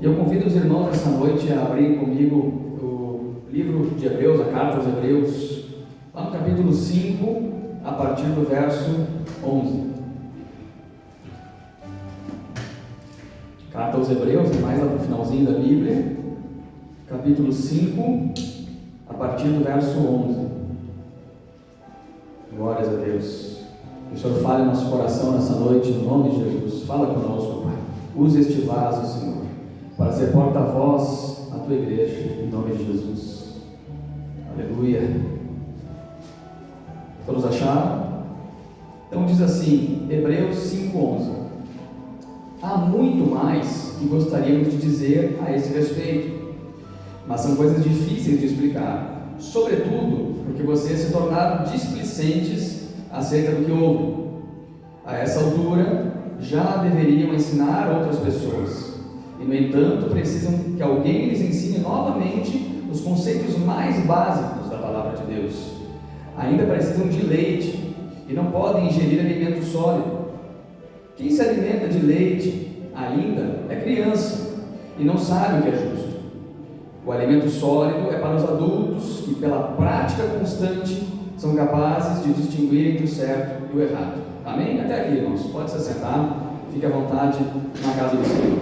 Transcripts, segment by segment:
Eu convido os irmãos essa noite a abrirem comigo o livro de Hebreus, a carta aos Hebreus, lá no capítulo 5, a partir do verso 11. Carta aos Hebreus, mais lá para o finalzinho da Bíblia, capítulo 5, a partir do verso 11. Glórias a Deus. Que o Senhor fale no nosso coração nessa noite, no nome de Jesus. Fala conosco, Pai. Use este vaso, Senhor, para ser porta-voz à tua igreja, em nome de Jesus. Aleluia. Todos acharam? Então diz assim, Hebreus 5:11. Há muito mais que gostaríamos de dizer a esse respeito, mas são coisas difíceis de explicar, sobretudo porque vocês se tornaram displicentes acerca do que ouvem. A essa altura, já deveriam ensinar outras pessoas, e no entanto precisam que alguém lhes ensine novamente os conceitos mais básicos da palavra de Deus. Ainda precisam de leite e não podem ingerir alimento sólido. Quem se alimenta de leite ainda é criança e não sabe o que é justo. O alimento sólido é para os adultos que, pela prática constante, são capazes de distinguir entre o certo e o errado. Amém? Até aqui, irmãos. Pode se assentar. Fique à vontade na casa do Senhor.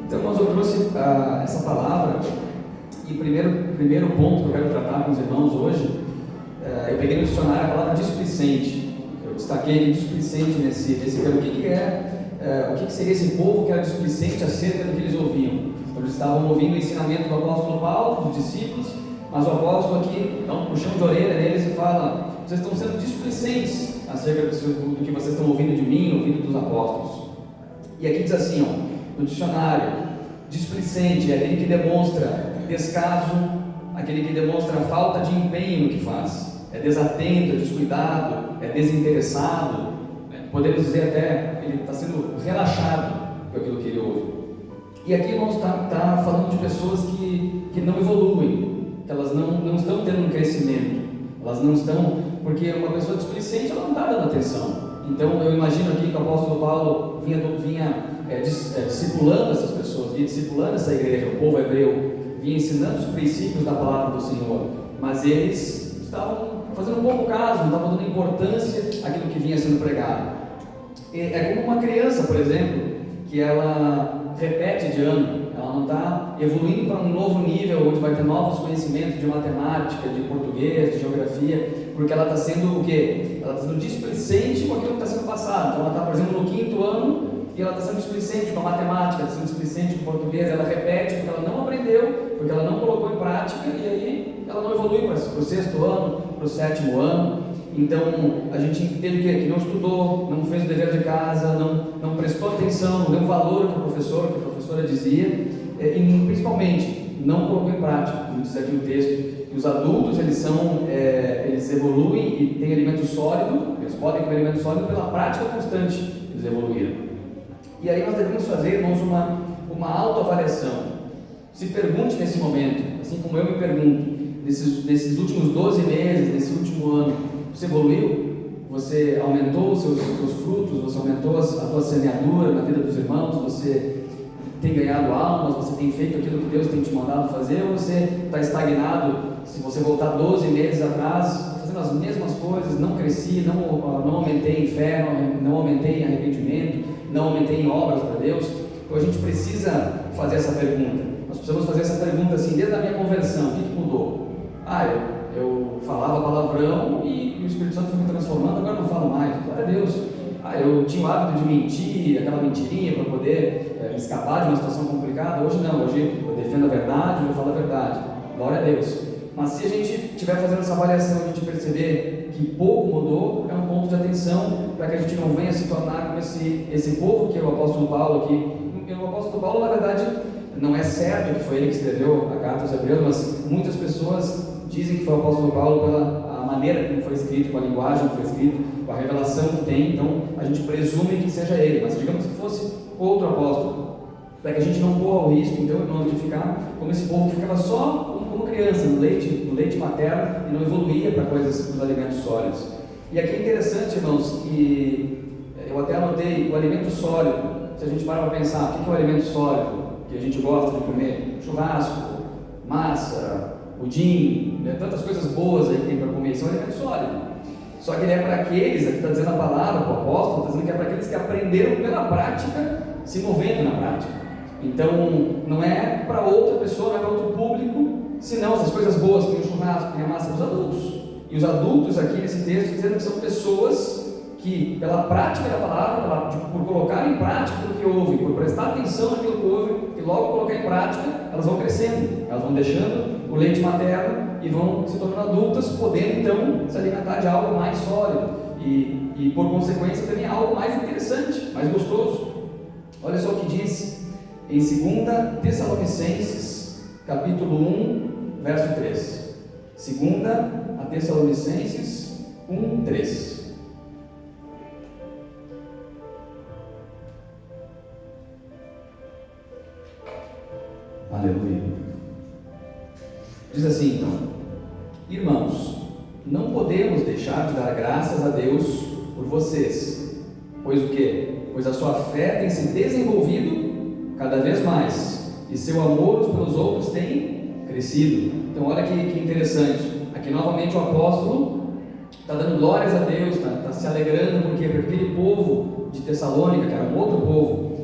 Então, eu trouxe essa palavra, e o primeiro ponto que eu quero tratar com os irmãos hoje, eu peguei no dicionário a palavra displicente. Eu destaquei displicente nesse termo. O que seria esse povo que era displicente acerca do que eles ouviam? Então, eles estavam ouvindo o ensinamento do apóstolo Paulo, dos discípulos, mas o apóstolo aqui dá um puxão de orelha neles e fala: vocês estão sendo displicentes acerca do que vocês estão ouvindo de mim, ouvindo dos apóstolos. E aqui diz assim, no dicionário, displicente é aquele que demonstra descaso, aquele que demonstra falta de empenho no que faz, é desatento, é descuidado, é desinteressado, podemos dizer até que ele está sendo relaxado com aquilo que ele ouve. E aqui, irmãos, está falando de pessoas que não evoluem, que elas não estão tendo um crescimento, elas não estão, porque uma pessoa displicente, ela não está dando atenção. Então eu imagino aqui que o apóstolo Paulo vinha discipulando essas pessoas, vinha discipulando essa igreja, o povo hebreu, vinha ensinando os princípios da palavra do Senhor, mas eles estavam fazendo um pouco caso, não estavam dando importância àquilo que vinha sendo pregado. É como uma criança, por exemplo, que ela repete de ano, ela não está evoluindo para um novo nível, onde vai ter novos conhecimentos de matemática, de português, de geografia, porque ela está sendo o quê? Ela está sendo displicente com aquilo que está sendo passado. Então ela está, por exemplo, no 5º ano, e ela está sendo displicente com a matemática, está sendo displicente com o português, ela repete porque ela não aprendeu, porque ela não colocou em prática, e aí ela não evolui para o 6º ano, para o 7º ano. Então a gente entende que não estudou, não fez o dever de casa, não prestou atenção, não deu valor ao que a professora dizia, e principalmente não colocou em prática, como diz aqui o texto, que os adultos eles evoluem e têm alimento sólido, eles podem comer alimento sólido pela prática constante, eles evoluíram. E aí nós devemos fazer, irmãos, uma autoavaliação. Se pergunte nesse momento, assim como eu me pergunto, nesses últimos 12 meses, nesse último ano, você evoluiu? Você aumentou os seus frutos? Você aumentou a tua semeadura na vida dos irmãos? Você tem ganhado almas? Você tem feito aquilo que Deus tem te mandado fazer? Ou você está estagnado? Se você voltar 12 meses atrás, fazendo as mesmas coisas, não cresci, não aumentei em fé, não aumentei em arrependimento, não aumentei em obras para Deus. Então a gente precisa fazer essa pergunta. Nós precisamos fazer essa pergunta assim, desde a minha conversão: o que mudou? Eu falava palavrão e o Espírito Santo foi me transformando, agora não falo mais. Glória a Deus. Eu tinha o hábito de mentir, aquela mentirinha para poder escapar de uma situação complicada. Hoje não, hoje eu defendo a verdade, eu falo a verdade. Glória a Deus. Mas se a gente estiver fazendo essa avaliação e a gente perceber que pouco mudou, é um ponto de atenção para que a gente não venha se tornar como esse povo que é o apóstolo Paulo aqui. O apóstolo Paulo, na verdade, não é certo que foi ele que escreveu a carta aos Hebreus, mas muitas pessoas dizem que foi o apóstolo Paulo pela maneira como foi escrito, com a linguagem que foi escrito, com a revelação que tem. Então a gente presume que seja ele, mas digamos que fosse outro apóstolo, para que a gente não corra o risco, então, irmãos, de ficar como esse povo que ficava só como criança, no leite materno, e não evoluía para coisas, para os alimentos sólidos. E aqui é interessante, irmãos, que eu até anotei o alimento sólido. Se a gente parar para pensar, o que é o alimento sólido que a gente gosta de comer? Churrasco, massa, pudim, né? Tantas coisas boas aí que tem para comer, isso é um alimento sólido. Só que ele é para aqueles, aqui está dizendo a palavra, o apóstolo está dizendo que é para aqueles que aprenderam pela prática, se movendo na prática. Então, não é para outra pessoa, não é para outro público, senão essas coisas boas, tem o churrasco, tem a massa, dos adultos. E os adultos aqui nesse texto dizendo que são pessoas que, pela prática da palavra, por colocar em prática o que ouvem, por prestar atenção naquilo que ouvem, e logo colocar em prática, elas vão crescendo, elas vão deixando o leite materno e vão se tornando adultas, podendo então se alimentar de algo mais sólido e por consequência também algo mais interessante, mais gostoso. Olha só o que diz em 2 Tessalonicenses, capítulo 1, verso 3. 2 Tessalonicenses 1, 3. Aleluia. Diz assim então: irmãos, não podemos deixar de dar graças a Deus por vocês, pois o quê? Pois a sua fé tem se desenvolvido cada vez mais, e seu amor uns pelos outros tem crescido. Então olha que interessante, aqui novamente o apóstolo está dando glórias a Deus, está se alegrando, porque aquele povo de Tessalônica, que era um outro povo,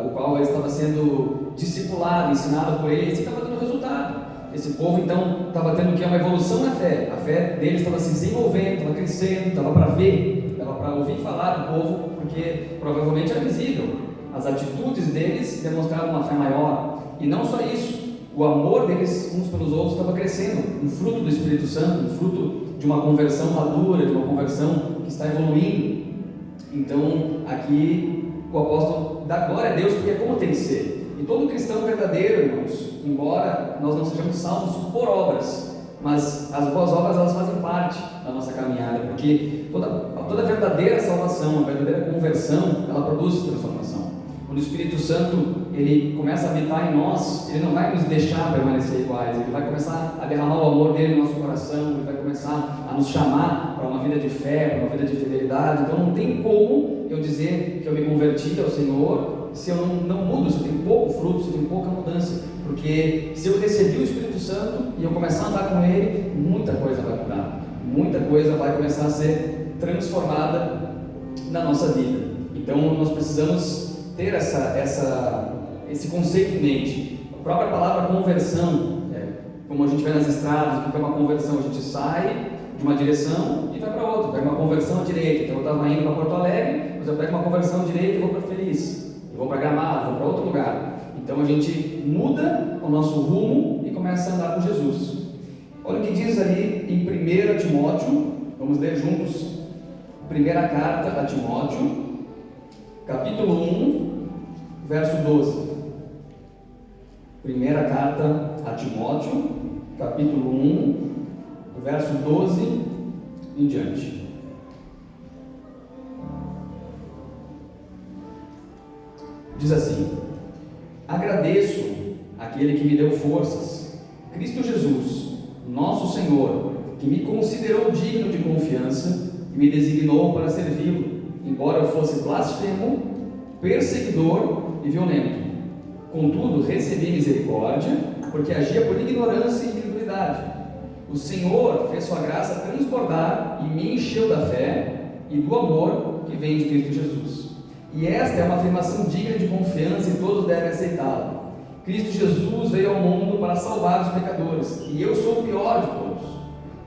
o qual ele estava sendo discipulado, ensinado por eles, e estava dando resultado. Esse povo então estava tendo o que? Uma evolução na fé. A fé deles estava se desenvolvendo, estava crescendo, estava para ver, estava para ouvir falar do povo, porque provavelmente era visível. As atitudes deles demonstravam uma fé maior. E não só isso, o amor deles uns pelos outros estava crescendo, um fruto do Espírito Santo, um fruto de uma conversão madura, de uma conversão que está evoluindo. Então aqui o apóstolo dá glória a Deus, porque é como tem que ser. E todo cristão verdadeiro, irmãos, embora nós não sejamos salvos por obras, mas as boas obras elas fazem parte da nossa caminhada, porque toda verdadeira salvação, a verdadeira conversão, ela produz transformação. Quando o Espírito Santo ele começa a habitar em nós, ele não vai nos deixar permanecer iguais, ele vai começar a derramar o amor dele no nosso coração, ele vai começar a nos chamar para uma vida de fé, para uma vida de fidelidade. Então não tem como eu dizer que eu me converti ao Senhor se eu não mudo, se eu tenho pouco fruto, se eu tenho pouca mudança, porque se eu recebi o Espírito Santo e eu começar a andar com Ele, muita coisa vai mudar, muita coisa vai começar a ser transformada na nossa vida. Então nós precisamos ter esse conceito em mente. A própria palavra conversão, como a gente vê nas estradas, o que é uma conversão? A gente sai de uma direção e vai para outra, pega uma conversão à direita. Então eu estava indo para Porto Alegre, mas eu pego uma conversão à direita e vou para Feliz. Vou para Gramado, vou para outro lugar. Então a gente muda o nosso rumo e começa a andar com Jesus. Olha o que diz ali em 1 Timóteo, vamos ler juntos, primeira carta a Timóteo, capítulo 1, verso 12. Primeira carta a Timóteo, capítulo 1, verso 12 em diante. Diz assim: agradeço àquele que me deu forças, Cristo Jesus, nosso Senhor, que me considerou digno de confiança e me designou para servi-lo, embora eu fosse blasfemo, perseguidor e violento. Contudo, recebi misericórdia, porque agia por ignorância e incredulidade. O Senhor fez sua graça transbordar e me encheu da fé e do amor que vem de Cristo Jesus. E esta é uma afirmação digna de confiança e todos devem aceitá-la. Cristo Jesus veio ao mundo para salvar os pecadores, e eu sou o pior de todos.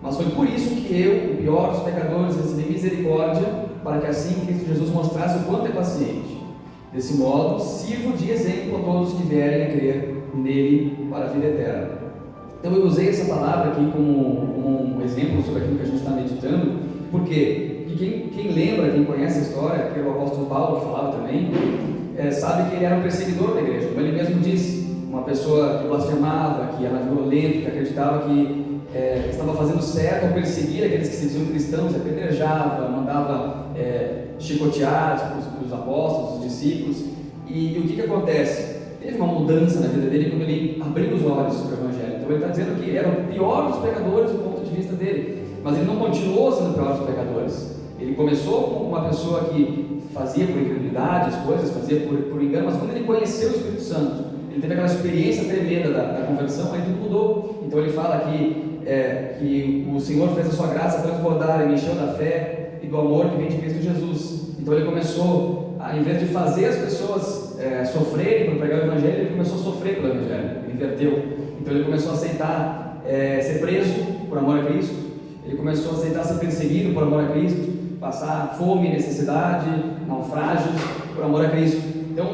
Mas foi por isso que eu, o pior dos pecadores, recebi misericórdia, para que assim Cristo Jesus mostrasse o quanto é paciente. Desse modo, sirvo de exemplo a todos que vierem a crer nele para a vida eterna. Então eu usei essa palavra aqui como um exemplo sobre aquilo que a gente está meditando, porque quem lembra, quem conhece a história, que era o apóstolo Paulo que falava também, sabe que ele era um perseguidor da igreja, como ele mesmo disse, uma pessoa que blasfemava, que era violento, que acreditava que estava fazendo certo ao perseguir aqueles que se diziam cristãos, apedrejava, mandava chicotear os apóstolos, os discípulos. E o que acontece? Teve uma mudança na vida dele quando ele abriu os olhos sobre o Evangelho. Então ele está dizendo que era o pior dos pecadores do ponto de vista dele, mas ele não continuou sendo o pior dos pecadores. começou como uma pessoa que fazia por incredulidade as coisas, fazia por engano, mas quando ele conheceu o Espírito Santo, ele teve aquela experiência tremenda da conversão, aí tudo mudou. Então ele fala que o Senhor fez a sua graça transbordar, ele encheu da fé e do amor que vem de Cristo Jesus. Então ele começou, em vez de fazer as pessoas sofrerem por pregar o Evangelho, ele começou a sofrer pelo Evangelho, ele inverteu. Então ele começou a aceitar ser preso por amor a Cristo, ele começou a aceitar ser perseguido por amor a Cristo, passar fome, necessidade, naufrágios por amor a Cristo. Então,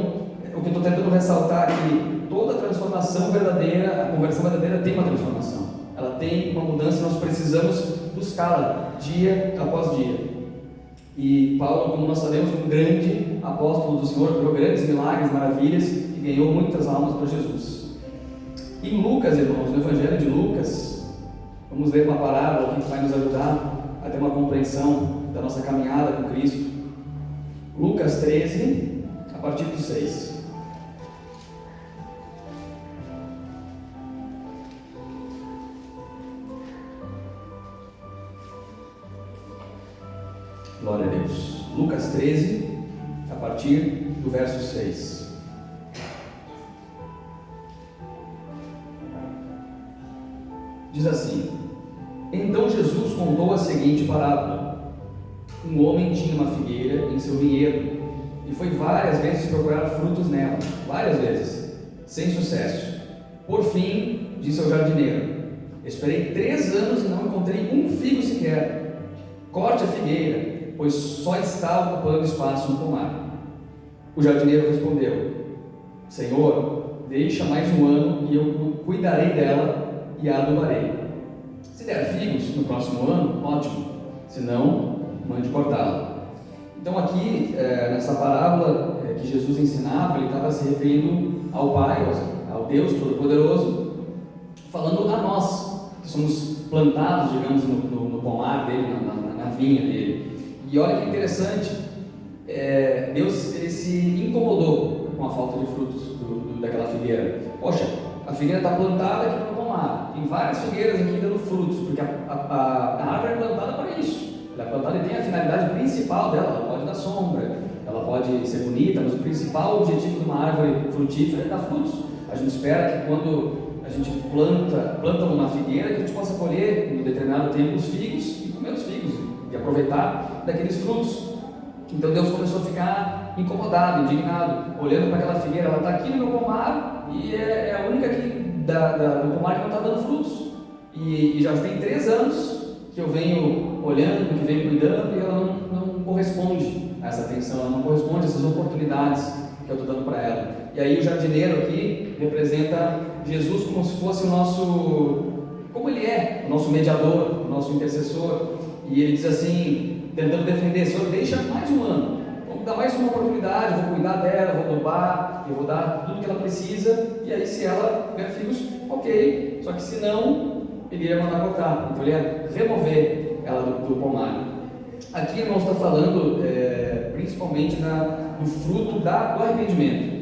o que eu estou tentando ressaltar é que toda transformação verdadeira, a conversão verdadeira tem uma transformação, ela tem uma mudança, nós precisamos buscá-la dia após dia. E Paulo, como nós sabemos, foi um grande apóstolo do Senhor, operou grandes milagres, maravilhas e ganhou muitas almas para Jesus. Em Lucas, irmãos, no Evangelho de Lucas, vamos ler uma parábola que vai nos ajudar a ter uma compreensão da nossa caminhada com Cristo. Lucas 13, a partir do 6. Glória a Deus. Lucas 13, a partir do verso 6. Diz assim: Então Jesus contou a seguinte parábola. Um homem tinha uma figueira em seu vinhedo e foi várias vezes procurar frutos nela, várias vezes, sem sucesso. Por fim, disse ao jardineiro: Esperei 3 anos e não encontrei um figo sequer. Corte a figueira, pois só está ocupando espaço no pomar. O jardineiro respondeu: Senhor, deixa mais um ano e eu cuidarei dela e a adubarei. Se der figos no próximo ano, ótimo, se não, mande cortá-la. Então aqui, nessa parábola que Jesus ensinava, ele estava se referindo ao Pai, ao Deus Todo-Poderoso, falando a nós, que somos plantados, digamos, no pomar dele, na vinha dele. E olha que interessante, Deus ele se incomodou com a falta de frutos daquela figueira. Poxa, a figueira está plantada aqui no pomar, tem várias figueiras aqui dando frutos, porque a árvore é plantada para isso. Ela é plantada e tem a finalidade principal dela, ela pode dar sombra, ela pode ser bonita, mas o principal objetivo de uma árvore frutífera é dar frutos. A gente espera que quando a gente planta uma figueira, que a gente possa colher em um determinado tempo os figos e comer os figos e aproveitar daqueles frutos. Então Deus começou a ficar incomodado, indignado, olhando para aquela figueira. Ela está aqui no meu pomar e é a única aqui do pomar que não está dando frutos. E já tem 3 anos que eu venho olhando, que venho cuidando, e ela não corresponde a essa atenção, ela não corresponde a essas oportunidades que eu estou dando para ela. E aí o jardineiro aqui representa Jesus como se fosse o nosso, como ele é, o nosso mediador, o nosso intercessor. E ele diz assim, tentando defender: Senhor, deixa mais um ano, vamos dar mais uma oportunidade, eu vou cuidar dela, vou adubar, eu vou dar tudo que ela precisa, e aí se ela der filhos, ok, só que se não, ele ia mandar cortar, então ele ia remover ela do pomar. Aqui, irmãos, está falando principalmente do fruto do arrependimento,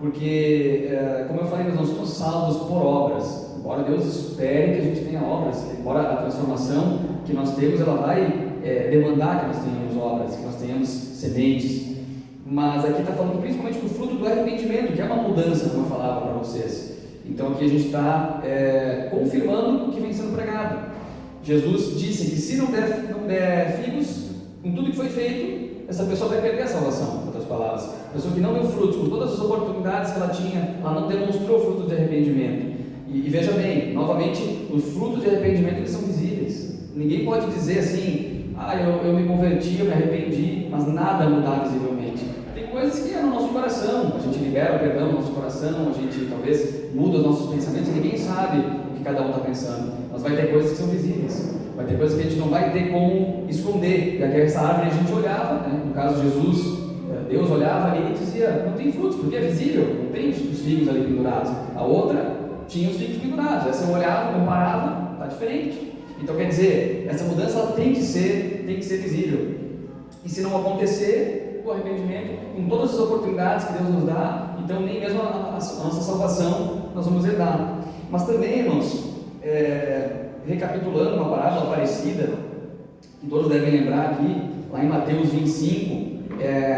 porque, como eu falei, nós não somos salvos por obras, embora Deus espere que a gente tenha obras, embora a transformação que nós temos, ela vai demandar que nós tenhamos obras, que nós tenhamos sementes, mas aqui está falando principalmente do fruto do arrependimento, que é uma mudança, como eu falava para vocês. Então aqui a gente está confirmando o que vem sendo pregado. Jesus disse que se não der figos com tudo que foi feito, essa pessoa vai perder a salvação, em outras palavras. A pessoa que não deu frutos, com todas as oportunidades que ela tinha, ela não demonstrou fruto de arrependimento. E veja bem, novamente, os frutos de arrependimento eles são visíveis. Ninguém pode dizer assim: eu me converti, eu me arrependi, mas nada mudar visivelmente. Tem coisas que é no nosso coração, a gente libera o perdão no nosso coração, a gente talvez muda os nossos pensamentos, e ninguém sabe o que cada um está pensando, mas vai ter coisas que são visíveis, vai ter coisas que a gente não vai ter como esconder. E aqui essa árvore a gente olhava, no caso Jesus, Deus olhava ali e dizia: não tem frutos, porque é visível, não tem os figos ali pendurados. A outra tinha os figos pendurados, essa eu olhava, comparava, está diferente. Então quer dizer, essa mudança ela tem que ser visível, e se não acontecer o arrependimento, com todas as oportunidades que Deus nos dá, então nem mesmo a nossa salvação nós vamos herdar. Mas também, irmãos, recapitulando uma parábola parecida, que todos devem lembrar aqui, Lá em Mateus 25,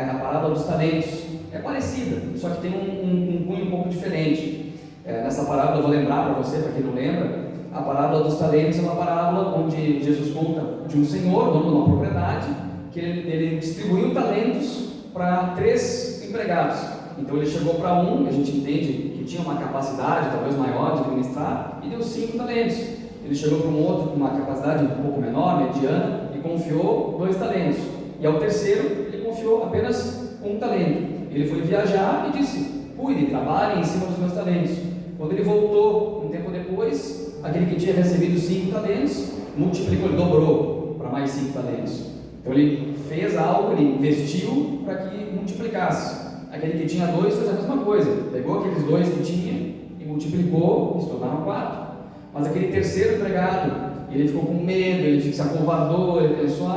a parábola dos talentos é parecida, só que tem um cunho um pouco diferente. Nessa parábola, eu vou lembrar para você, para quem não lembra, a parábola dos talentos é uma parábola onde Jesus conta de um senhor, dono de uma propriedade, que ele distribuiu talentos para 3 empregados. Então ele chegou para um, que a gente entende que tinha uma capacidade talvez maior de administrar, e deu 5 talentos. Ele chegou para um outro com uma capacidade um pouco menor, mediana, e confiou 2 talentos. E ao terceiro, ele confiou apenas 1 talento. Ele foi viajar e disse: cuide, trabalhe em cima dos meus talentos. Quando ele voltou, um tempo depois, aquele que tinha recebido 5 talentos, multiplicou, ele dobrou para mais 5 talentos. Então ele fez algo, ele investiu para que multiplicasse. Aquele que tinha 2 fez a mesma coisa, pegou aqueles 2 que tinha e multiplicou, e se tornaram 4. Mas aquele terceiro empregado, ele ficou com medo, ele se acovardou, ele pensou: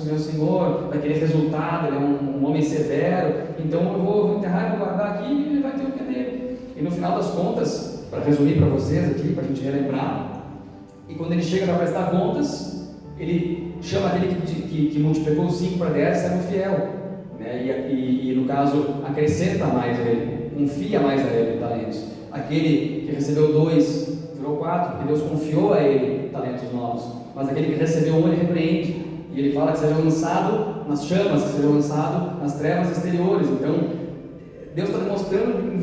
meu senhor vai querer resultado, ele é um homem severo, então eu vou enterrar e vou guardar aqui e ele vai ter o que é dele. E no final das contas, para resumir para vocês aqui, para a gente relembrar, e quando ele chega para prestar contas, ele chama aquele que multiplicou 5 para 10, servo fiel, né? E no caso, acrescenta mais a ele, confia mais a ele talentos. Aquele que recebeu 2, virou 4, porque Deus confiou a ele talentos novos. Mas aquele que recebeu 1, ele repreende, e ele fala que seja lançado nas chamas, que seja lançado nas trevas exteriores. Então, Deus está demonstrando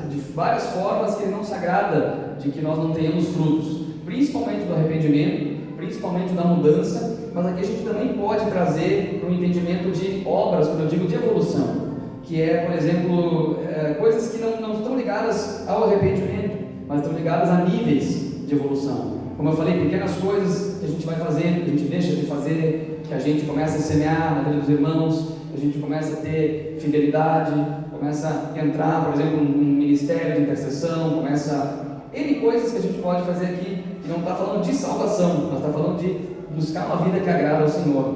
de várias formas que Ele não se agrada de que nós não tenhamos frutos, principalmente do arrependimento, principalmente da mudança, mas aqui a gente também pode trazer para um entendimento de obras, quando eu digo de evolução, que é, por exemplo, coisas que não estão ligadas ao arrependimento, mas estão ligadas a níveis de evolução. Como eu falei, pequenas coisas que a gente vai fazendo, que a gente deixa de fazer, que a gente começa a semear na vida dos irmãos, que a gente começa a ter fidelidade, começa a entrar, por exemplo, num ministério de intercessão, começa N coisas que a gente pode fazer aqui, que não está falando de salvação, mas está falando de buscar uma vida que agrada ao Senhor.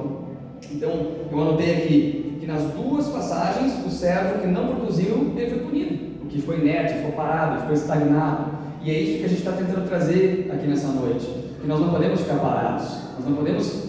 Então, eu anotei aqui que nas 2 passagens, o servo que não produziu, ele foi punido, o que ficou inerte, ficou parado, ficou estagnado. E é isso que a gente está tentando trazer aqui nessa noite, que nós não podemos ficar parados, nós não podemos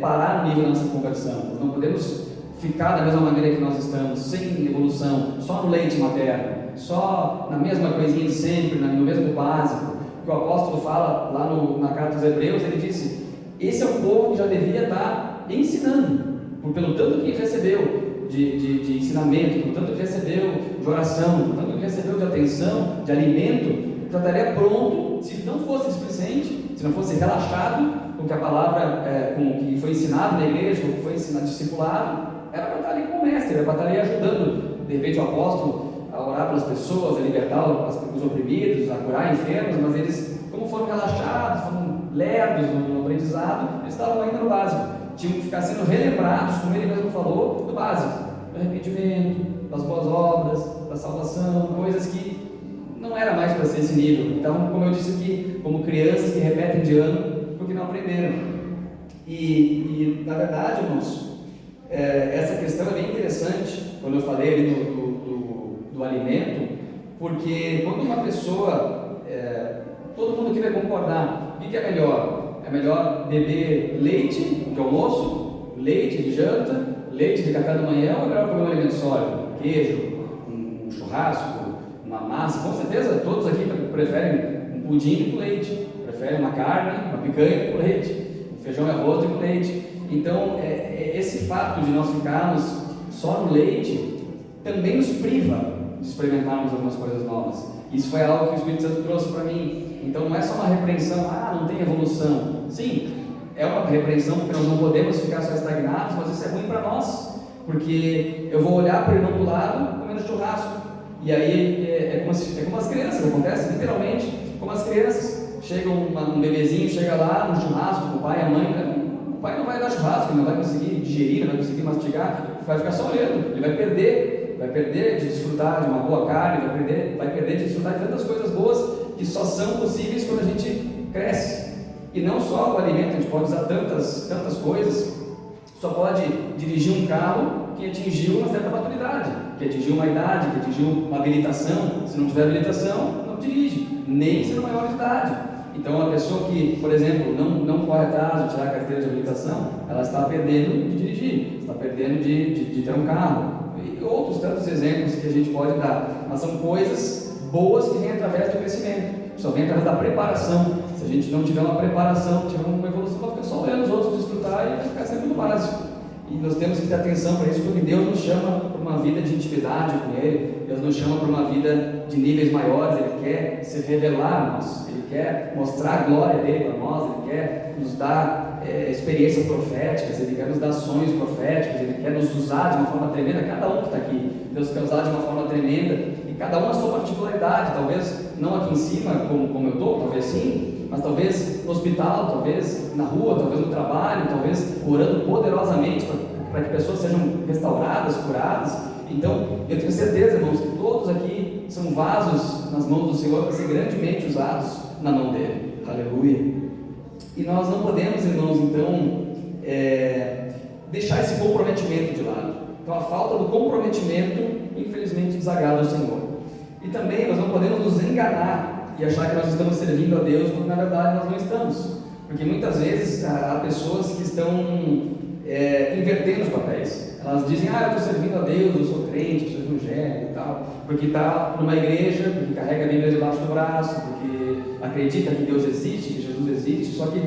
parar no nível da nossa conversão, nós não podemos ficar da mesma maneira que nós estamos, sem evolução, só no leite materno, só na mesma coisinha de sempre, no mesmo básico. O que o apóstolo fala lá na carta aos Hebreus, ele disse: esse é o povo que já devia estar ensinando, pelo tanto que recebeu de ensinamento, pelo tanto que recebeu de oração, pelo tanto que recebeu de atenção, de alimento, já estaria pronto, se não fosse displicente, se não fosse relaxado com que a palavra, com o que foi ensinado na igreja, com o que foi ensinado, discipulado, era para estar ali com o mestre, era para estar ali ajudando, de repente, o apóstolo a orar pelas pessoas, a libertar os oprimidos, a curar enfermos, mas eles, como foram relaxados, foram lerdos no aprendizado, eles estavam ainda no básico, tinham que ficar sendo relembrados, como ele mesmo falou, do básico, do arrependimento, das boas obras, da salvação, coisas que não era mais para ser esse nível. Então, como eu disse aqui, como crianças que repetem de ano porque não aprenderam. E na verdade, irmãos, essa questão é bem interessante, quando eu falei ali do alimento, porque quando uma pessoa, todo mundo aqui vai concordar, o que é melhor? É melhor beber leite de almoço, leite de janta, leite de café da manhã, ou é melhor comer um alimento sólido? Queijo, um churrasco, uma massa? Com certeza todos aqui preferem um pudim com leite, preferem uma carne, uma picanha com leite, um feijão e arroz com leite. Então, esse fato de nós ficarmos só no leite também nos priva de experimentarmos algumas coisas novas. Isso foi algo que o Espírito Santo trouxe para mim. Então não é só uma repreensão, não tem evolução. Sim, é uma repreensão porque nós não podemos ficar só estagnados, mas isso é ruim para nós, porque eu vou olhar para o irmão do lado comendo churrasco, e aí é como as crianças, acontece literalmente como as crianças. Chega um bebezinho, chega lá no churrasco com o pai e a mãe, o pai não vai dar churrasco, ele não vai conseguir digerir, não vai conseguir mastigar, vai ficar só olhando, ele vai perder de desfrutar de uma boa carne, vai perder de desfrutar de tantas coisas boas que só são possíveis quando a gente cresce. E não só o alimento, a gente pode usar tantas coisas. Só pode dirigir um carro que atingiu uma certa maturidade, que atingiu uma idade, que atingiu uma habilitação. Se não tiver habilitação, não dirige, nem sendo maior de idade. Então, a pessoa que, por exemplo, não corre atrás de tirar a carteira de habilitação, ela está perdendo de dirigir, está perdendo de ter um carro. E outros tantos exemplos que a gente pode dar. Mas são coisas boas que vêm através do crescimento, só vem através da preparação. Se a gente não tiver uma preparação, tiver uma evolução, vai ficar só olhando os outros desfrutar e vai ficar sempre no básico. E nós temos que ter atenção para isso, porque Deus nos chama para uma vida de intimidade com Ele, Deus nos chama para uma vida de níveis maiores, Ele quer se revelar a nós, Ele quer mostrar a glória dEle para nós, Ele quer nos dar experiências proféticas, Ele quer nos dar sonhos proféticos, Ele quer nos usar de uma forma tremenda, cada um que está aqui, Deus quer usar de uma forma tremenda, e cada um a sua particularidade, talvez não aqui em cima, como eu estou, talvez sim, mas talvez no hospital, talvez na rua, talvez no trabalho, talvez orando poderosamente para que pessoas sejam restauradas, curadas. Então, eu tenho certeza, irmãos, que todos aqui são vasos nas mãos do Senhor para ser grandemente usados na mão dEle. Aleluia! E nós não podemos, irmãos, então, deixar esse comprometimento de lado. Então, a falta do comprometimento, infelizmente, desagrada o Senhor. E também nós não podemos nos enganar e achar que nós estamos servindo a Deus, quando na verdade nós não estamos, porque muitas vezes há pessoas que estão invertendo os papéis. Elas dizem: eu estou servindo a Deus, eu sou crente, eu sou evangélico e tal, porque está numa igreja, porque carrega a Bíblia debaixo do braço, porque acredita que Deus existe, que Jesus existe. Só que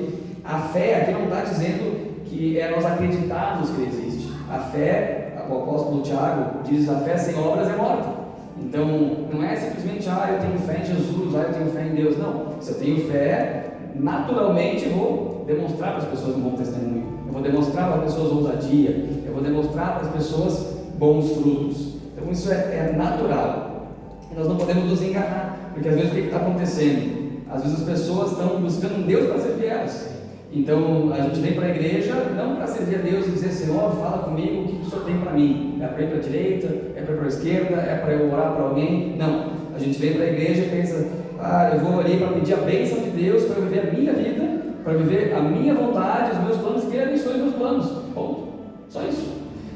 a fé aqui não está dizendo que é nós acreditarmos que Ele existe. A fé, o apóstolo Tiago diz: a fé sem obras é morta. Então, não é simplesmente, eu tenho fé em Jesus, eu tenho fé em Deus. Não, se eu tenho fé, naturalmente eu vou demonstrar para as pessoas um bom testemunho, eu vou demonstrar para as pessoas ousadia, eu vou demonstrar para as pessoas bons frutos. Então, isso é natural. E nós não podemos nos enganar, porque às vezes o que está acontecendo? Às vezes as pessoas estão buscando Deus para servir elas. Então, a gente vem para a igreja não para servir a Deus e dizer: Senhor, fala comigo, o que o Senhor tem para mim? É para ir para a direita? É para ir para a esquerda? É para eu orar para alguém? Não, a gente vem para a igreja e pensa: eu vou ali para pedir a bênção de Deus, para viver a minha vida, para viver a minha vontade, os meus planos, que Ele abençoe os meus planos. Ponto. Só isso.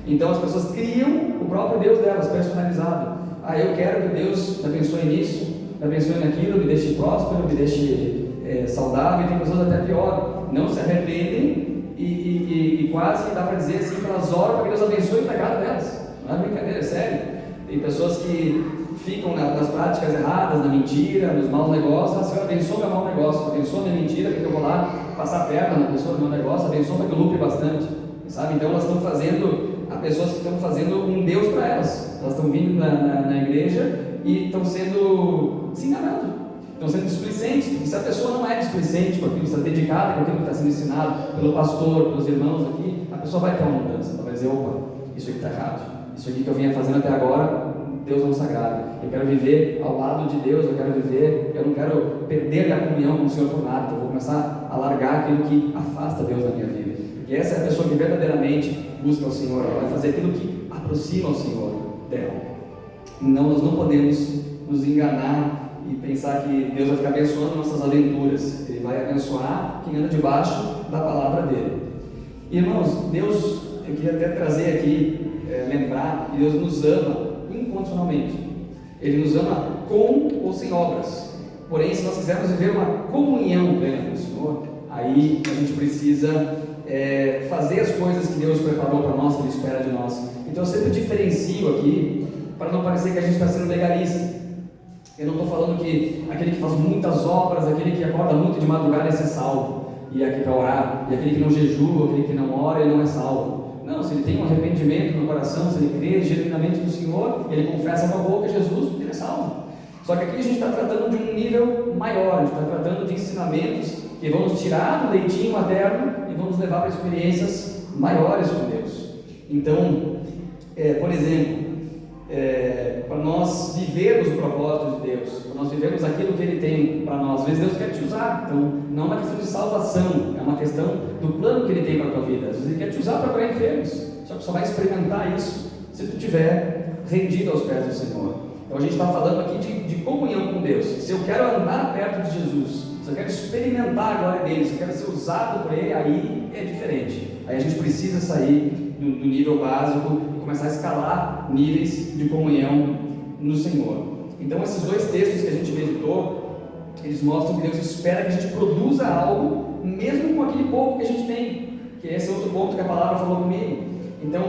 Então, as pessoas criam o próprio Deus delas, personalizado. Eu quero que Deus me abençoe nisso, me abençoe naquilo, me deixe próspero, me deixe saudável. E tem pessoas até pior, não se arrependem e quase dá para dizer assim, que elas oram para que Deus abençoe o pecado delas. Não é brincadeira, é sério. Tem pessoas que ficam nas práticas erradas, na mentira, nos maus negócios. Senhor, abençoa meu mau negócio, abençoa minha mentira, porque eu vou lá passar a perna na pessoa do meu negócio, abençoa para que eu lucre bastante, sabe? Então elas estão fazendo, há pessoas que estão fazendo um Deus para elas. Elas estão vindo na igreja e estão sendo se enganando, estão sendo displicentes. E se a pessoa não é displicente com aquilo, está dedicada com aquilo que está sendo ensinado pelo pastor, pelos irmãos aqui, a pessoa vai ter uma mudança. Ela vai dizer: opa, isso aqui está errado, isso aqui que eu vinha fazendo até agora, Deus não sagrado. Eu quero viver ao lado de Deus, eu não quero perder a comunhão com o Senhor por nada. Eu vou começar a largar aquilo que afasta Deus da minha vida, porque essa é a pessoa que verdadeiramente busca o Senhor. Ela vai fazer aquilo que aproxima o Senhor dela. Não, nós não podemos nos enganar e pensar que Deus vai ficar abençoando nossas aventuras. Ele vai abençoar quem anda debaixo da palavra dele. Irmãos, Deus, eu queria até trazer aqui, lembrar que Deus nos ama incondicionalmente. Ele nos ama com ou sem obras. Porém, se nós quisermos viver uma comunhão plena com o Senhor, aí a gente precisa fazer as coisas que Deus preparou para nós, que Ele espera de nós. Então eu sempre diferencio aqui, para não parecer que a gente está sendo legalista. Eu não estou falando que aquele que faz muitas obras, aquele que acorda muito de madrugada é ser salvo, e aqui para orar, e aquele que não jejua, aquele que não ora, ele não é salvo. Não, se ele tem um arrependimento no coração, se ele crê genuinamente no Senhor, ele confessa com a boca Jesus, ele é salvo. Só que aqui a gente está tratando de um nível maior, a gente está tratando de ensinamentos que vão nos tirar do leitinho materno e vão nos levar para experiências maiores com Deus. Então, por exemplo, para nós vivermos o propósito de Deus, para nós vivermos aquilo que Ele tem para nós. Às vezes Deus quer te usar, então não é uma questão de salvação, é uma questão do plano que Ele tem para a tua vida. Às vezes Ele quer te usar para curar enfermos, só que só vai experimentar isso se tu estiver rendido aos pés do Senhor. Então a gente está falando aqui de comunhão com Deus. Se eu quero andar perto de Jesus, se eu quero experimentar a glória dele, se eu quero ser usado por Ele, aí é diferente. Aí a gente precisa sair do nível básico e começar a escalar níveis de comunhão no Senhor. Então esses dois textos que a gente meditou, eles mostram que Deus espera que a gente produza algo, mesmo com aquele pouco que a gente tem, que esse é outro ponto que a palavra falou comigo. Então,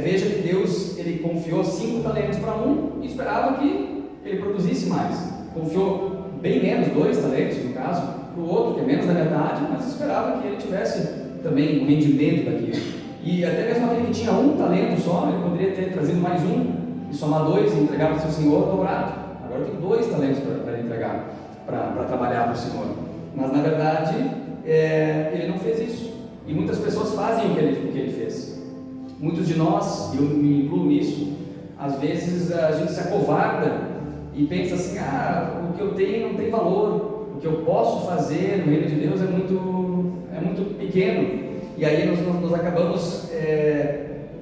veja que Deus, Ele confiou 5 talentos para um e esperava que ele produzisse mais. Confiou bem menos, 2 talentos no caso, para o outro, que é menos da metade, mas esperava que ele tivesse também um rendimento daquilo. E até mesmo aquele que tinha 1 talento só, ele poderia ter trazido mais 1 e somar 2 e entregar para o seu senhor dobrado. Agora tem 2 talentos para entregar, para trabalhar para o Senhor. Mas na verdade, ele não fez isso. E muitas pessoas fazem o que ele fez. Muitos de nós, eu me incluo nisso, às vezes a gente se acovarda e pensa assim: o que eu tenho não tem valor, o que eu posso fazer no reino de Deus é muito pequeno. E aí nós acabamos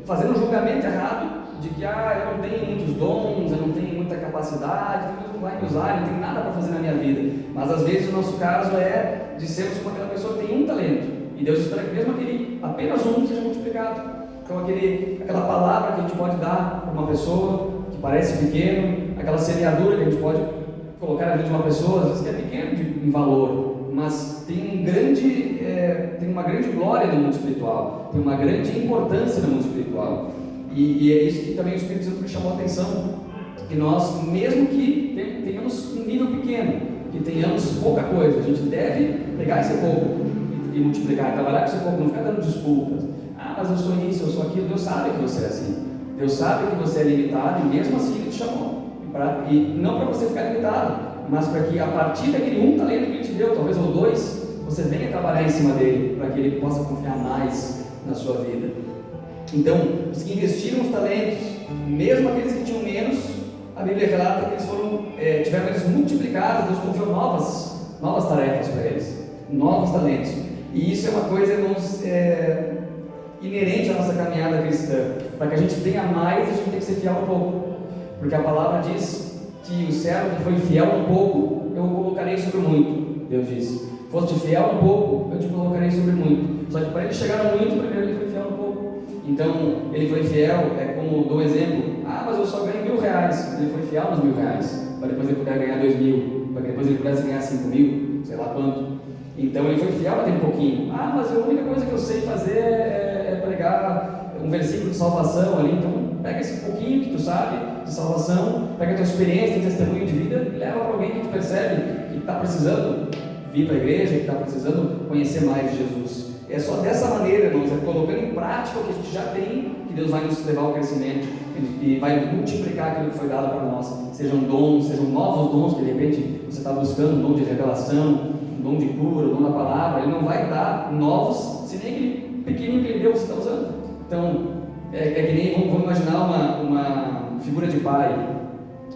fazendo um julgamento errado de que eu não tenho muitos dons, eu não tenho muita capacidade, Deus não vai me usar, eu não tenho nada para fazer na minha vida. Mas às vezes o nosso caso é de sermos como aquela pessoa que tem 1 talento, e Deus espera que mesmo aquele apenas 1 seja multiplicado. Então aquela palavra que a gente pode dar para uma pessoa que parece pequeno, aquela semeadura que a gente pode colocar na vida de uma pessoa, às vezes que é pequeno em valor, mas tem uma grande glória no mundo espiritual, tem uma grande importância no mundo espiritual. E é isso que também o Espírito Santo me chamou a atenção, que nós, mesmo que tenhamos um nível pequeno, que tenhamos pouca coisa, a gente deve pegar esse pouco e multiplicar, trabalhar com esse pouco, não ficar dando desculpas. Mas eu sou isso, eu sou aquilo. Deus sabe que você é assim, Deus sabe que você é limitado, e mesmo assim Ele te chamou, e não para você ficar limitado, mas para que a partir daquele 1 talento que Ele te deu, talvez ou 2, você venha trabalhar em cima dele, para que Ele possa confiar mais na sua vida. Então, os que investiram os talentos, mesmo aqueles que tinham menos, a Bíblia relata que eles tiveram eles multiplicados. Deus confiou novas tarefas para eles, novos talentos. E isso é uma coisa, irmãos, inerente à nossa caminhada cristã. Para que a gente tenha mais, a gente tem que ser fiel um pouco, porque a palavra diz que o servo que foi fiel um pouco, eu o colocarei sobre muito. Deus disse: foste fiel um pouco, eu te colocarei sobre muito. Só que para ele chegar no muito, primeiro ele foi fiel um pouco. Então ele foi fiel, como dou um exemplo: mas eu só ganho R$1.000. Ele foi fiel nos R$1.000, para depois ele puder ganhar 2.000, para que depois ele pudesse ganhar 5.000, sei lá quanto. Então ele foi fiel até um pouquinho. Mas a única coisa que eu sei fazer é pregar um versículo de salvação ali. Então pega esse pouquinho que tu sabe de salvação, pega a tua experiência, teu testemunho de vida e leva para alguém que tu percebe que está precisando vir para a igreja, que está precisando conhecer mais de Jesus. É só dessa maneira, irmãos, colocando em prática o que a gente já tem, que Deus vai nos levar ao crescimento e vai multiplicar aquilo que foi dado para nós. Sejam dons, sejam novos dons que de repente você está buscando, um dom de revelação, um dom de cura, um dom da palavra. Ele não vai dar novos se nem aquele pequenininho que Ele deu você está usando. Então, é que nem, vamos imaginar uma figura de pai.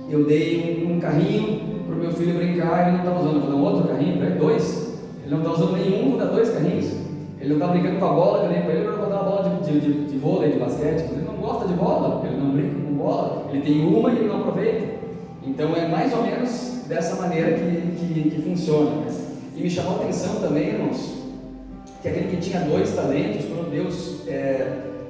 Eu dei um carrinho para o meu filho brincar, ele não está usando. Eu vou dar um outro carrinho para ele, 2. Ele não está usando nenhum, vou dar 2 carrinhos. Ele não está brincando com a bola, que eu dei para ele, eu vou dar uma bola de vôlei, de basquete. Ele não gosta de bola, ele não brinca com bola, ele tem uma e ele não aproveita. Então é mais ou menos dessa maneira que funciona. E me chamou a atenção também, irmãos, que aquele que tinha 2 talentos, quando Deus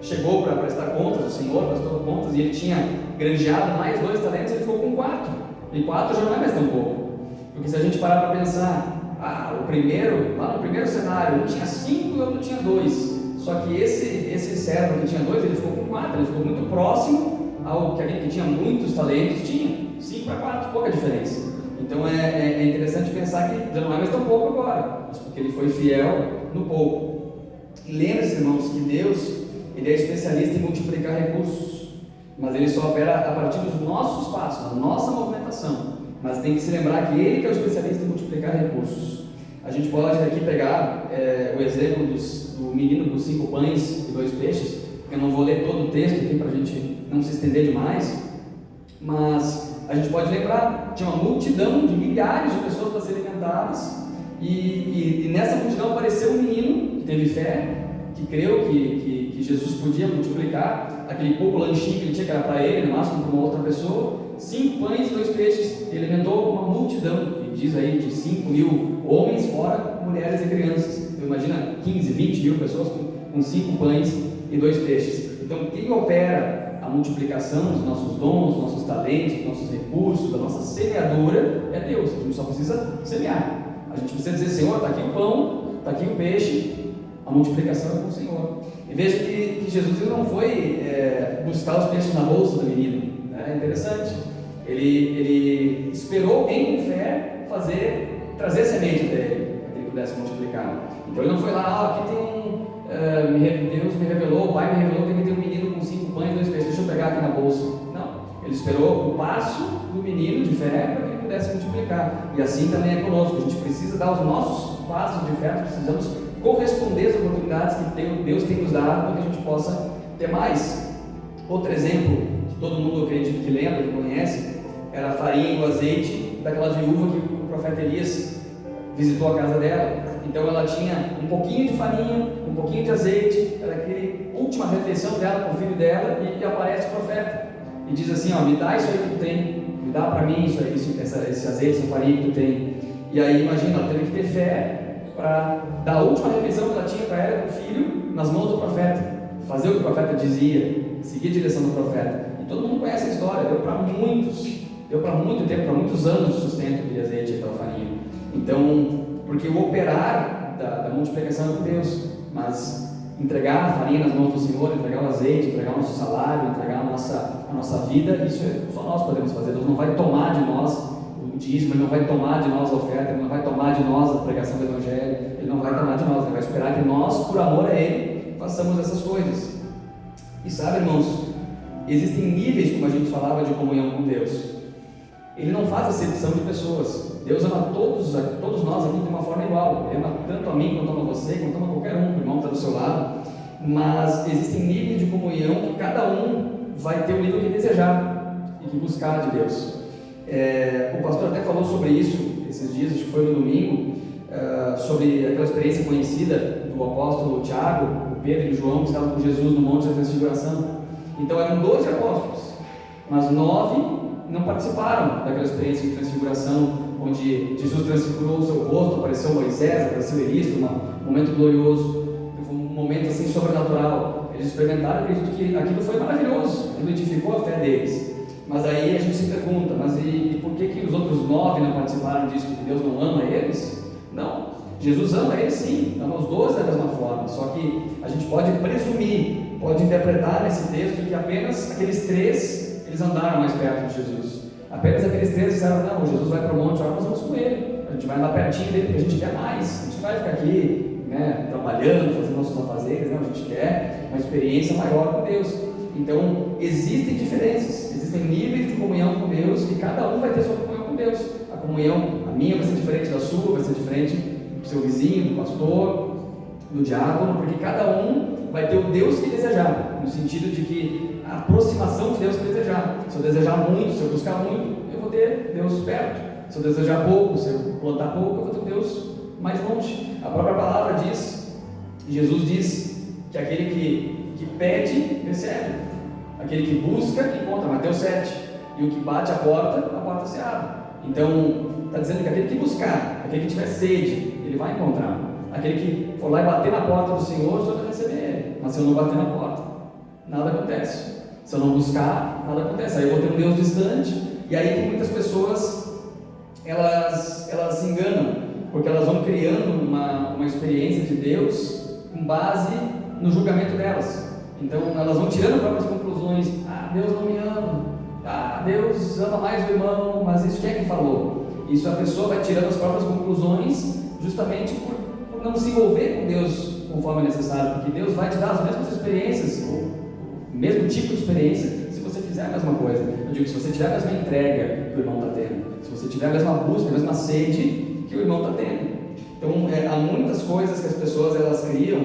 chegou para prestar contas, o Senhor prestou contas, e ele tinha granjeado mais 2 talentos, ele ficou com 4. E 4 já não é mais tão pouco. Porque se a gente parar para pensar, lá no primeiro cenário, um tinha 5 e o outro tinha 2. Só que esse servo que tinha 2, ele ficou com 4, ele ficou muito próximo ao que aquele que tinha muitos talentos tinha. 5 para 4, pouca diferença. Então é interessante pensar que já não é mais tão pouco agora, mas porque ele foi fiel no pouco. E lembre-se, irmãos, que Deus, Ele é especialista em multiplicar recursos, mas Ele só opera a partir dos nossos passos, da nossa movimentação. Mas tem que se lembrar que Ele que é o especialista em multiplicar recursos. A gente pode aqui pegar o exemplo do menino dos 5 pães e 2 peixes. Eu não vou ler todo o texto aqui para a gente não se estender demais, mas a gente pode lembrar, tinha uma multidão de milhares de pessoas para serem alimentadas, e nessa multidão apareceu um menino que teve fé, que creu que Jesus podia multiplicar aquele pouco lanchinho que ele tinha, que era para ele, no máximo para uma outra pessoa. 5 pães e 2 peixes, ele alimentou uma multidão, e diz aí de 5.000 homens, fora mulheres e crianças. Então imagina 15, 20 mil pessoas com 5 pães e 2 peixes. Então quem opera a multiplicação dos nossos dons, dos nossos talentos, dos nossos recursos, da nossa semeadura é Deus. A gente só precisa semear. A gente precisa dizer: Senhor, está aqui o pão, está aqui o peixe, a multiplicação é com o Senhor. E veja que Jesus ele não foi buscar os peixes na bolsa do menino, né? É interessante. Ele esperou alguém com fé trazer a semente dele, para que ele pudesse multiplicar. Então ele não foi lá: aqui tem Deus me revelou, o Pai me revelou que aqui tem um menino com 5 pães e 2 peixes, deixa eu pegar aqui na bolsa. Não, ele esperou o passo do menino de fé para que ele pudesse multiplicar. E assim também é conosco. A gente precisa dar os nossos passos de fé, nós precisamos corresponder às oportunidades que Deus tem nos dado para que a gente possa ter mais. Outro exemplo que todo mundo, acredito que lembra, que conhece, era a farinha e o azeite daquela viúva que o profeta Elias visitou a casa dela. Então ela tinha um pouquinho de farinha, um pouquinho de azeite, era aquela última refeição dela com o filho dela, e aparece o profeta e diz assim: me dá isso aí que tu tem, me dá para mim isso aí, esse azeite, essa farinha que tu tem. E aí imagina, ela teve que ter fé para dar a última refeição que ela tinha para ela, para o filho, nas mãos do profeta, fazer o que o profeta dizia, seguir a direção do profeta. E todo mundo conhece a história, deu para muito tempo, para muitos anos de sustento de azeite e aquela farinha. Então, porque o operar da multiplicação é com Deus, mas entregar a farinha nas mãos do Senhor, entregar o azeite, entregar o nosso salário, entregar a nossa vida, isso só nós podemos fazer. Deus não vai tomar de nós o dízimo, Ele não vai tomar de nós a oferta, Ele não vai tomar de nós a pregação do Evangelho, Ele não vai tomar de nós, Ele vai esperar que nós, por amor a Ele, façamos essas coisas. E sabe, irmãos, existem níveis, como a gente falava, de comunhão com Deus. Ele não faz acepção de pessoas. Deus ama todos nós aqui de uma forma igual. Ele ama tanto a mim, quanto ama você, quanto ama qualquer um, o irmão que está do seu lado. Mas existem níveis de comunhão que cada um vai ter o nível que desejar e que buscar de Deus. O pastor até falou sobre isso esses dias, acho que foi no domingo, sobre aquela experiência conhecida do apóstolo Tiago, o Pedro e o João, que estavam com Jesus no Monte da Transfiguração. Então eram 12 apóstolos, mas 9 não participaram daquela experiência de transfiguração, onde Jesus transfigurou o seu rosto, apareceu Moisés, apareceu Elias, foi um momento glorioso, foi um momento assim sobrenatural. Eles experimentaram, acredito que aquilo foi maravilhoso, aquilo edificou a fé deles. Mas aí a gente se pergunta: mas e por que os outros 9 não participaram disso? Porque Deus não ama eles? Não, Jesus ama eles sim, ama os 12 da mesma forma, só que a gente pode presumir, pode interpretar nesse texto que apenas aqueles 3 eles andaram mais perto de Jesus. Apenas aqueles 3 disseram: não, Jesus vai para o monte, nós vamos com ele, a gente vai andar pertinho dele porque a gente quer mais, a gente não vai ficar aqui trabalhando, fazendo nossos afazeres, não, a gente quer uma experiência maior com Deus. Então existem diferenças, existem níveis de comunhão com Deus, e cada um vai ter sua comunhão com Deus. A minha vai ser diferente da sua, vai ser diferente do seu vizinho, do pastor, do diácono, porque cada um vai ter o Deus que desejar, no sentido de que a aproximação de Deus que desejar. Se eu desejar muito, se eu buscar muito, eu vou ter Deus perto. Se eu desejar pouco, se eu plantar pouco, eu vou ter Deus mais longe. A própria palavra diz, Jesus diz, que aquele que pede, recebe. Aquele que busca, encontra. Mateus 7. E o que bate a porta se abre. Então, está dizendo que aquele que buscar, aquele que tiver sede, ele vai encontrar. Aquele que for lá e bater na porta do Senhor, o Senhor vai receber ele. Mas se eu não bater na porta, nada acontece. Se eu não buscar, nada acontece. Aí eu vou ter um Deus distante. E aí que muitas pessoas elas se enganam, porque elas vão criando uma experiência de Deus com base no julgamento delas. Então elas vão tirando próprias conclusões. Deus não me ama. Deus ama mais o irmão. Mas isso quem é que falou? Isso a pessoa vai tirando as próprias conclusões justamente por não se envolver com Deus conforme é necessário, porque Deus vai te dar as mesmas experiências, o mesmo tipo de experiência, se você fizer a mesma coisa. Eu digo, se você tiver a mesma entrega que o irmão está tendo, se você tiver a mesma busca, a mesma sede que o irmão está tendo. Então, há muitas coisas que as pessoas elas criam,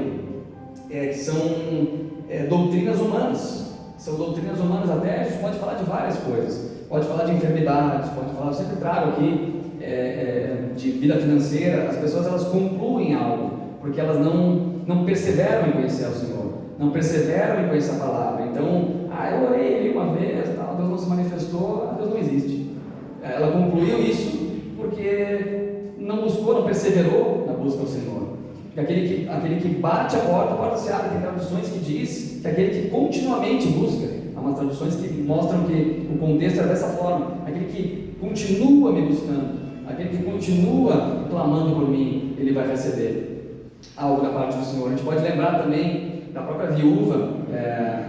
que são doutrinas humanas. São doutrinas humanas até, a gente pode falar de várias coisas. Pode falar de enfermidades, pode falar, eu sempre trago aqui, de vida financeira. As pessoas elas concluem algo, porque elas não perseveram em conhecer o Senhor, não perseveram em conhecer a palavra. Então, eu orei ali uma vez, Deus não se manifestou, Deus não existe. Ela concluiu isso porque não buscou, não perseverou na busca do Senhor. Aquele que bate a porta se abre. Tem traduções que diz que aquele que continuamente busca, a umas traduções que mostram que o contexto é dessa forma: aquele que continua me buscando, aquele que continua clamando por mim, ele vai receber algo da parte do Senhor. A gente pode lembrar também da própria viúva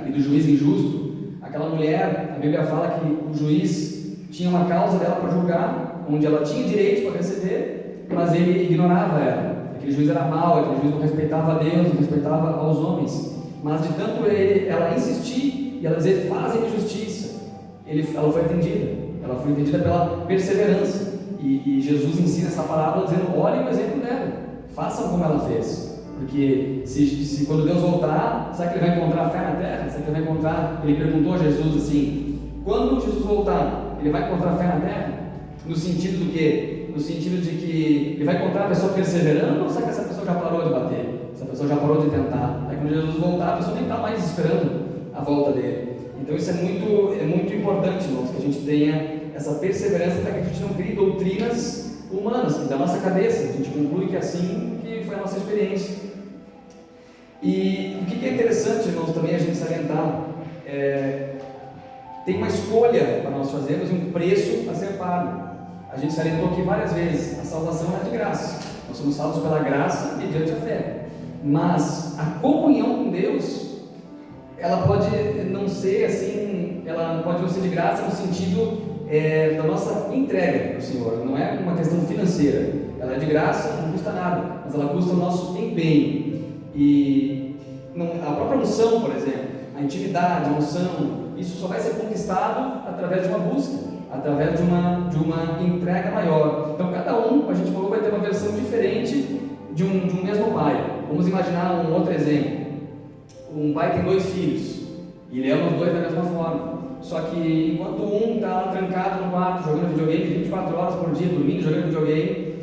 e do juiz injusto. Aquela mulher, a Bíblia fala que o juiz tinha uma causa dela para julgar, onde ela tinha direitos para receber, mas ele ignorava ela. Aquele juiz era mau, aquele juiz não respeitava a Deus, não respeitava aos homens. Mas de tanto ela insistir e ela dizer: fazem justiça, ela foi atendida. Ela foi atendida pela perseverança. E Jesus ensina essa parábola dizendo: olhem o exemplo dela, façam como ela fez. Porque se quando Deus voltar, será que ele vai encontrar fé na terra? Será que ele vai encontrar? Ele perguntou a Jesus assim: quando Jesus voltar, ele vai encontrar fé na terra? No sentido do quê? No sentido de que ele vai encontrar a pessoa perseverando, ou será que essa pessoa já parou de bater? Essa pessoa já parou de tentar? Aí quando Jesus voltar, a pessoa nem está mais esperando a volta dele. Então isso é muito importante, irmãos, que a gente tenha essa perseverança para que a gente não crie doutrinas humanas, da nossa cabeça. A gente conclui que assim que foi a nossa experiência. E o que é interessante, irmãos, também a gente salientar, tem uma escolha para nós fazermos e um preço a ser pago. A gente salientou aqui várias vezes: a salvação é de graça, nós somos salvos pela graça mediante a fé, mas a comunhão com Deus, ela pode não ser assim, ela pode não ser de graça no sentido da nossa entrega para o Senhor. Não é uma questão financeira, ela é de graça, não custa nada, mas ela custa o nosso empenho. E a própria unção, por exemplo, a intimidade, a unção, isso só vai ser conquistado através de uma busca, através de uma entrega maior. Então cada um, como a gente falou, vai ter uma versão diferente de um mesmo pai. Vamos imaginar um outro exemplo. Um pai tem 2 filhos e ele ama os 2 da mesma forma. Só que enquanto um está trancado no quarto jogando videogame 24 horas por dia, dormindo, jogando videogame,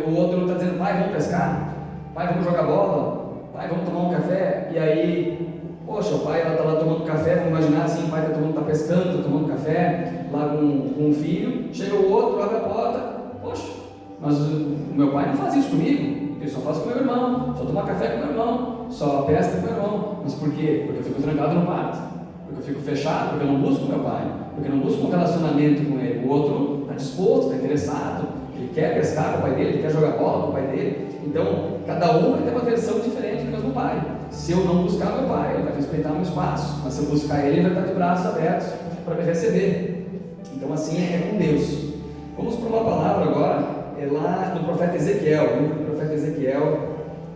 o outro está dizendo: pai, vamos pescar, pai, vamos jogar bola, pai, vamos tomar um café. E aí, poxa, o pai está lá tomando café, vamos imaginar assim: o pai está pescando, está tomando café lá com o filho. Chega o outro, abre a porta: poxa, mas o meu pai não faz isso comigo, ele só faz com o meu irmão, só toma café com o meu irmão, só pesca com o meu irmão. Mas por quê? Porque eu fico trancado no quarto, porque eu fico fechado, porque eu não busco meu pai, porque eu não busco um relacionamento com ele. O outro está disposto, está interessado, ele quer pescar com o pai dele, ele quer jogar bola com o pai dele. Então, cada um vai ter uma versão diferente do mesmo pai. Se eu não buscar meu pai, ele vai respeitar meu espaço, mas se eu buscar ele, ele vai estar de braços abertos para me receber. Então, assim é com Deus. Vamos para uma palavra agora, lá no profeta Ezequiel, livro do profeta Ezequiel,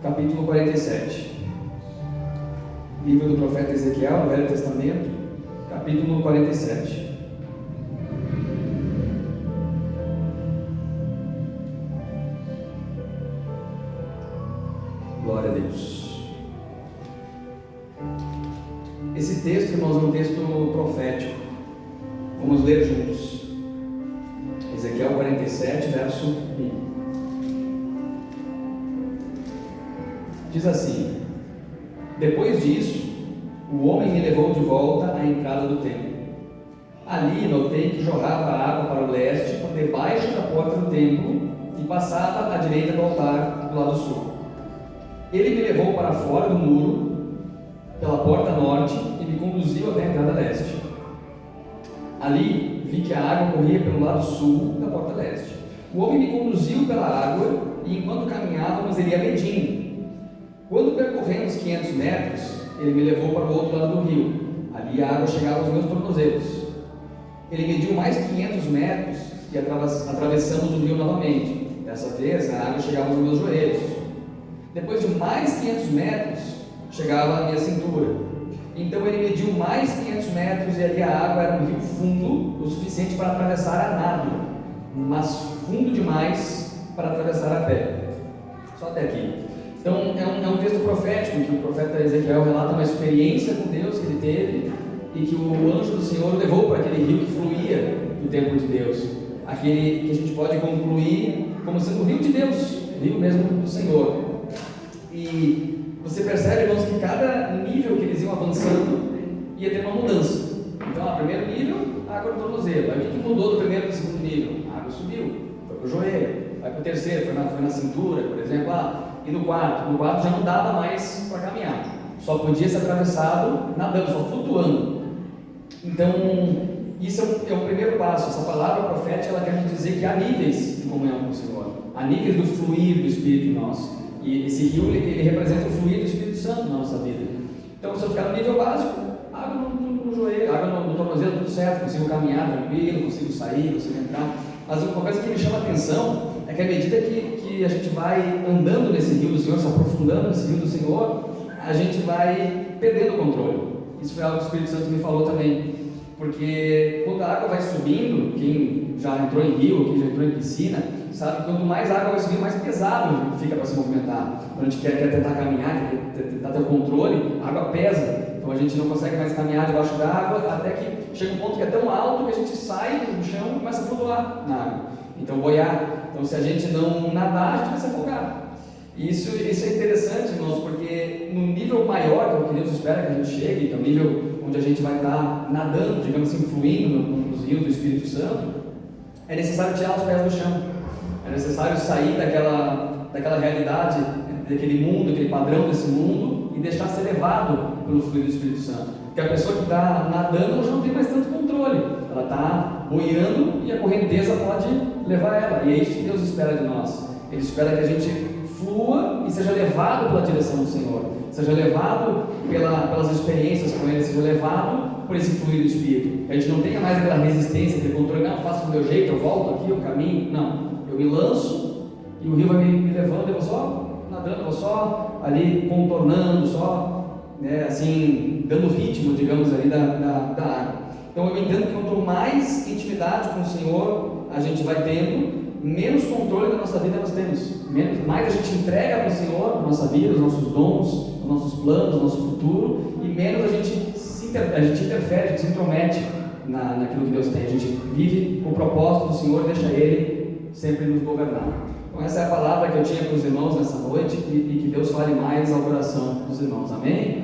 capítulo 47. Livro do profeta Ezequiel, no Velho Testamento, capítulo 47. Glória a Deus. Esse texto, irmãos, é um texto profético. Vamos ler juntos. Ezequiel 47, verso 1. Diz assim: depois disso, o homem me levou de volta à entrada do templo. Ali notei que jorrava água para o leste, por debaixo da porta do templo, e passava à direita do altar, do lado sul. Ele me levou para fora do muro, pela porta norte, e me conduziu até a entrada leste. Ali vi que a água corria pelo lado sul da porta leste. O homem me conduziu pela água, e enquanto caminhávamos, ele ia medindo. Quando percorremos 500 metros, ele me levou para o outro lado do rio. Ali a água chegava aos meus tornozelos. Ele mediu mais 500 metros e atravessamos o rio novamente. Dessa vez a água chegava aos meus joelhos. Depois de mais 500 metros, chegava à minha cintura. Então ele mediu mais 500 metros e ali a água era um rio fundo, o suficiente para atravessar a nado, mas fundo demais para atravessar a pé. Só até aqui. Então é um texto profético, que o profeta Ezequiel relata uma experiência com Deus que ele teve, e que o anjo do Senhor o levou para aquele rio que fluía do templo de Deus, aquele que a gente pode concluir como sendo o rio de Deus, o rio mesmo do Senhor. E você percebe, irmãos, que cada nível que eles iam avançando ia ter uma mudança. Então, primeiro nível, água no tornozelo. Aí o que mudou do primeiro para o segundo nível? A água subiu, foi para o joelho. Aí para o terceiro, foi na cintura, por exemplo. E no quarto já não dava mais para caminhar, só podia ser atravessado nadando, só flutuando. Então, isso é o primeiro passo. Essa palavra profética, ela quer nos dizer que há níveis de comunhão com o Senhor, há níveis do fluir do Espírito em nós, e esse rio, ele representa o fluir do Espírito Santo na nossa vida. Então, se eu ficar no nível básico, água no joelho, água no tornozelo, tudo certo, consigo caminhar tranquilo, consigo sair, consigo entrar. Mas uma coisa que me chama a atenção é que à medida que a gente vai andando nesse rio do Senhor, se aprofundando nesse rio do Senhor, a gente vai perdendo o controle. Isso foi algo que o Espírito Santo me falou também, porque quando a água vai subindo, quem já entrou em rio, quem já entrou em piscina, sabe que quanto mais água vai subindo, mais pesado fica para se movimentar. Quando a gente quer tentar caminhar, quer tentar ter o controle, a água pesa, então a gente não consegue mais caminhar debaixo da água, até que chega um ponto que é tão alto que a gente sai do chão e começa a flutuar na água, então boiar. Então se a gente não nadar, a gente vai se afogar. E isso é interessante, irmãos, porque no nível maior, que é o que Deus espera que a gente chegue, que é o nível onde a gente vai estar nadando, digamos assim, fluindo nos rios do Espírito Santo, é necessário tirar os pés do chão, é necessário sair daquela realidade, daquele mundo, aquele padrão desse mundo, e deixar ser levado pelo fluir do Espírito Santo. Porque a pessoa que está nadando, ela já não tem mais tanto controle, ela está boiando e a correnteza pode levar ela, e é isso que Deus espera de nós. Ele espera que a gente flua e seja levado pela direção do Senhor, seja levado pelas experiências com Ele, seja levado por esse fluir do Espírito, que a gente não tenha mais aquela resistência, aquele controle, não, faço do meu jeito, eu volto aqui, eu caminho, não, eu me lanço e o rio vai me levando, eu vou só nadando, eu vou só ali contornando, só, assim, dando ritmo, digamos, ali da água. Então eu entendo que quanto mais intimidade com o Senhor a gente vai tendo, menos controle da nossa vida nós temos, mais a gente entrega para o Senhor a nossa vida, os nossos dons, os nossos planos, o nosso futuro, e menos a gente interfere, a gente se intromete naquilo que Deus tem. A gente vive o propósito do Senhor e deixa Ele sempre nos governar. Então essa é a palavra que eu tinha para os irmãos nessa noite, e que Deus fale mais ao coração dos irmãos. Amém?